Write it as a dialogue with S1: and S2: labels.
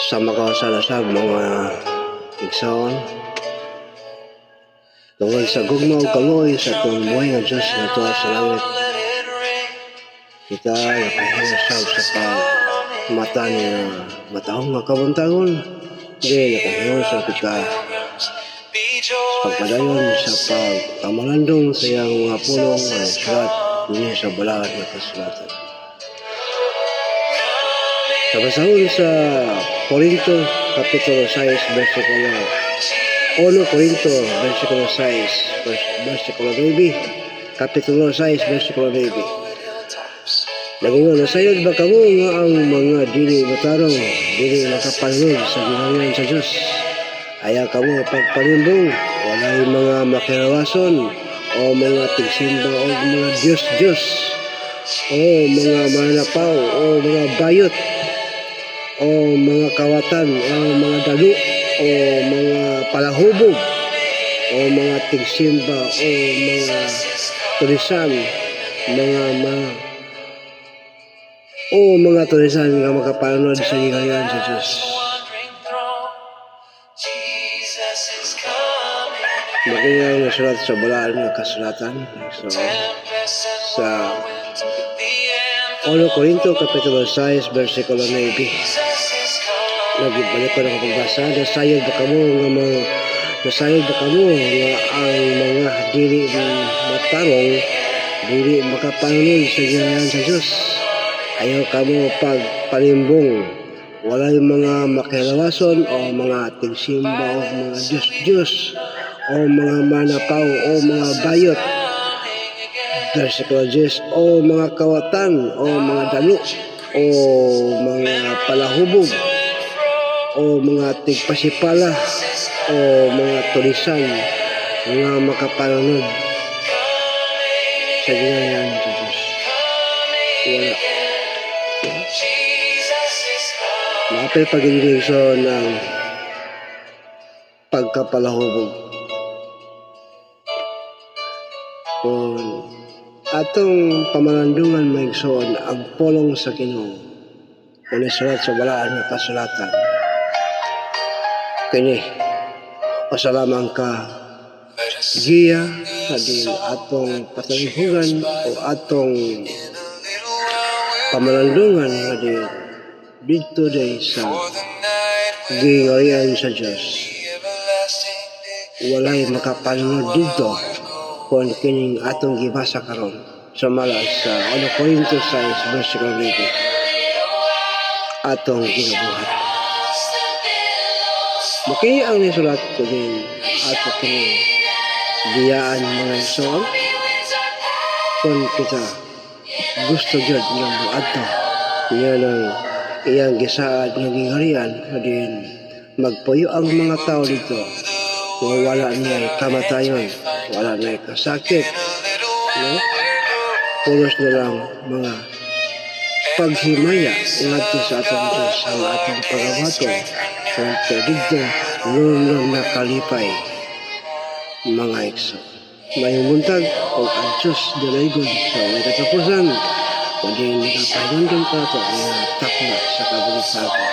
S1: Sama ko sa lasag mga igsoon tungkol sa gugma o kaluoy sa itong buhay ng Diyos na ito sa langit. Kita nakahinasab sa mata niya matahong nga kabuntagon. Hindi nakahinasab kita pagpadayon sa pagkamalandong sa iyang mga pulong na sulat niya sa balaan na kasulatan. Nabasahon sa Korinto, Kapitulo 6, versikulo 1 Korinto, versikulo 6, versikulo 9, Kapitulo 6, versikulo 9. Nagingon, nasayod ba kamo nga ang mga dili matarong, dili makapanunod sa gingangan sa Diyos? Ayaw kamo pagpanimbong, walay mga makirawason, o mga tigsimba, o mga Diyos-Diyos, o mga manapaw, o mga bayot, o mga kawatan, o mga dalu, o mga palahubog, o mga tigsimba, o mga tulisan, mga tulisan nga makapanod sa gingangan sa Diyos. Makingang nasulat sa balaan ng kasulatan. So, sa 1 Korinto, Kapitulo 6, versikulo 9. Nagbalik ko ng pagbasa. Nasayod ba kamo nga ang mga dili matarong, dili makapanunod sa gingangan sa Diyos? Ayaw kamo pagpalimbong, walay mga makilawason o mga tigsimba o mga Diyos-Diyos o mga manapaw o mga bayot, versikulo 10, o mga kawatan o mga dalu o mga palahubog o mga tigpasipala o mga tulisan nga makapanunod sa gingangan sa Diyos. Wala. Maapil pag-indiksyon ng pagkapalahubog. Kung atong pamalandungan maigsoon ang pulong sa Ginoo, kung isulat sa balaan ng kasulatan, kini pasalamang ka giya sa atong patalinghugan o atong pamalandungan nga dito day sa gingharian sa Diyos. Walay makapanunod dito kung kining atong gibasa karon sa malas sa 1 Korinto 6, versikulo 9. Atong ginabuhat. Makini ang nisulat ko din ato kining biyaan mga igsoon kung kita gusto jud nga moadto niya ng iyang gisaad nga gingharian din magpuyo ang mga tao dito wala niya kamatayon, wala niya kasakit, no? Pulos na lang mga paghimaya ngadto sa atong Diyos ang atong pagawaton kung dito lulong na kalipay mga igsoon. May muntag o ang Diyos dalaygon sa may katapusan kundi nakapahinandong pa ito ang takla sa kabalisagan.